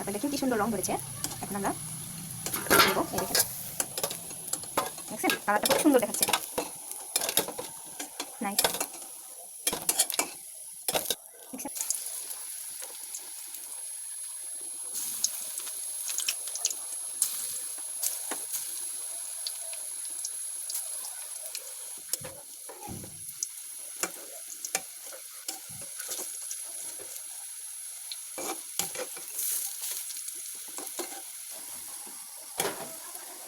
তারপরে দেখুন কি সুন্দর রং ধরেছে। এখন আমরা দেবো, এই দেখেন দেখছেন কালারটা খুব সুন্দর দেখাচ্ছে। নাইস, দেখছেন?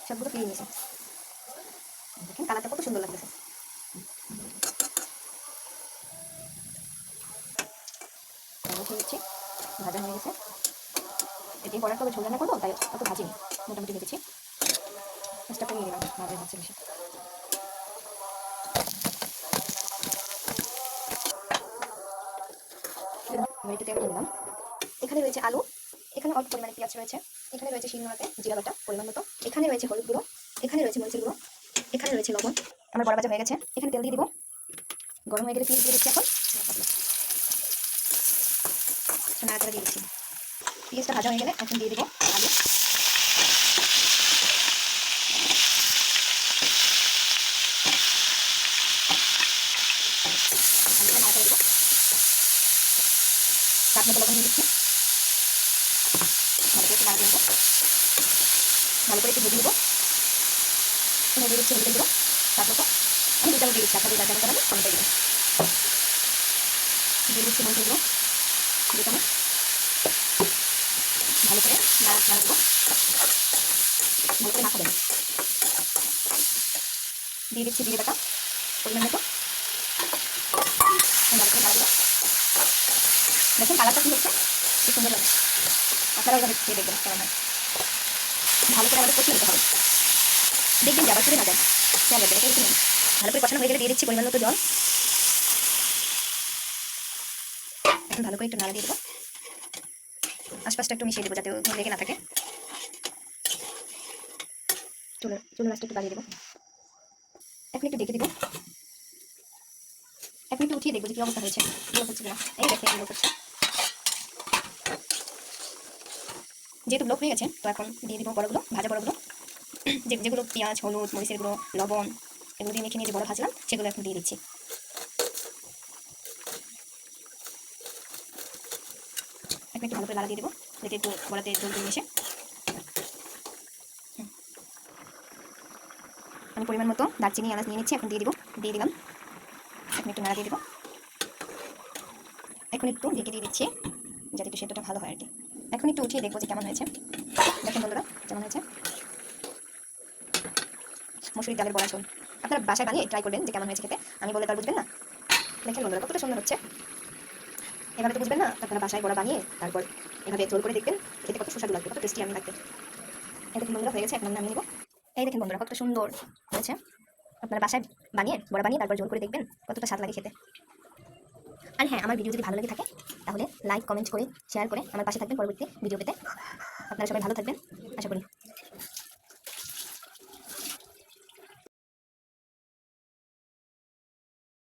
সবগুলো ফিরিয়ে নিয়েছে, দেখেন কালারটা কত সুন্দর লাগতেছে। ভাজা হয়ে গেছে। এটি বড়ার তবে ঝোল রান্না করবো, তাই অত ভাজিনি, মোটামুটি ভেজেছি। স্টাফটা নিয়ে নিলাম, ভাজা হচ্ছে বেশি। এবার একটু তেল দিয়ে দিলাম। এখানে রয়েছে আলু, এখানে অল্প পরিমাণে পেঁয়াজ রয়েছে, এখানে রয়েছে শিলনোড়াতে জিরা বাটা পরিমাণ মতো, এখানে রয়েছে হলুদ গুঁড়ো, এখানে রয়েছে মরিচের গুঁড়ো, এখানে রয়েছে লবণ। আমার বড়া ভাজা হয়ে গেছে, এখানে তেল দিয়ে দিব। গরম হয়ে গেলে পেঁয়াজ দিয়ে দিচ্ছি। এখন নাড়াচাড়া দিয়ে দিচ্ছি। পেঁয়াজটা ভাজা হয়ে গেলে এখন দিয়ে দিব আলু। স্বাদ মতো লবণ দিয়ে দিচ্ছি। ভালো করে নাড়া দিয়ে দেবো, ভালো করে একটু ভেজে দেবো। দিয়ে দিচ্ছি হলুদের গুঁড়ো স্বাদ মতো, আমি 2 চামচ দিয়ে দিচ্ছি, আপনাদের যা চামচ দেবেন কোনটাই দেবেন। দিয়ে দিচ্ছি মরিচের গুঁড়ো 2 চামচ, ভালো করে নাড়া দেবো, ভালো করে মাখাবেন। দিয়ে দিচ্ছি জিরে বাটা পরিমাণ মতো, ভালো করে নাড়া দেবো। দেখেন কালারটা কি হচ্ছে, কি সুন্দর লাগে। আপনারা ওইভাবে খেয়ে দেখবেন কেমন হয়। ভালো করে আমাদের কষিয়ে নিতে হবে, দেখবেন যে আবার ফিরে না যায়, খেয়াল রাখবেন। এটা একটু ভালো করে কষানো হয়ে গেলে দিয়ে দিচ্ছি পরিমাণ মতো জল। এখন ভালো করে একটু নাড়া দিয়ে দেবো, আশপাশটা একটু মিশিয়ে দেবো যাতে লেগে না থাকে। চুলের আঁচটা একটু বাড়িয়ে দেবো। এখন একটু ডেকে দিব, এখন একটু উঠিয়ে দেখবো যে কি অবস্থা হয়েছে, লোক হচ্ছে কিনা। এই দেখে লোক হচ্ছে, যেহেতু ব্লক হয়ে গেছে তো এখন দিয়ে দিব বড়গুলো, ভাজা বড়গুলো, যেগুলো পেঁয়াজ হলুদ মরিচের গুঁড়ো লবণ এগুলো দিয়ে মেখে নিয়ে যে বড় ভাজলাম সেগুলো এখন দিয়ে দিচ্ছি। এখন একটু ভালো করে লাড়া দিয়ে দেবো যাতে একটু বড়াতে জল দিয়ে মিশে। আমি পরিমাণ মতো দারচিনি এলাচ নিয়ে নিচ্ছি, এখন দিয়ে দিলাম। এখন একটু নাড়া দিয়ে দেবো, এখন একটু ঢেকে দিয়ে দিচ্ছি যাতে একটু সেদ্ধটা ভালো হয় আর কি। এখন একটু উঠিয়ে দেখবো যে কেমন হয়েছে। দেখেন বন্ধুরা কেমন হয়েছে মসুরির ডালের বড়া ঝোল। আপনারা বাসায় বানিয়ে ট্রাই করবেন যে কেমন হয়েছে খেতে, আমি বলে তার বুঝবেন না। দেখেন বন্ধুরা কতটা সুন্দর হচ্ছে, এভাবে তো বুঝবেন না। আপনারা বাসায় বড়া বানিয়ে তারপর এভাবে ঝোল করে দেখবেন, খেতে কত সুস্বাদু লাগবে, কত টেস্টি আমি লাগবে। এই দেখুন বন্ধুরা হয়ে গেছে, এখন আমি নামিয়ে নেবো। এই দেখেন বন্ধুরা কত সুন্দর হয়েছে। আপনারা বাসায় বানিয়ে বড়া বানিয়ে তারপর ঝোল করে দেখবেন কতটা স্বাদ লাগে খেতে। আর হ্যাঁ, আমার ভিডিও যদি ভালো লাগে থাকে তাহলে লাইক কমেন্ট করে শেয়ার করে আমার পাশে থাকবেন পরবর্তী ভিডিও পেতে। আপনারা সবাই ভালো থাকবেন আশা করি।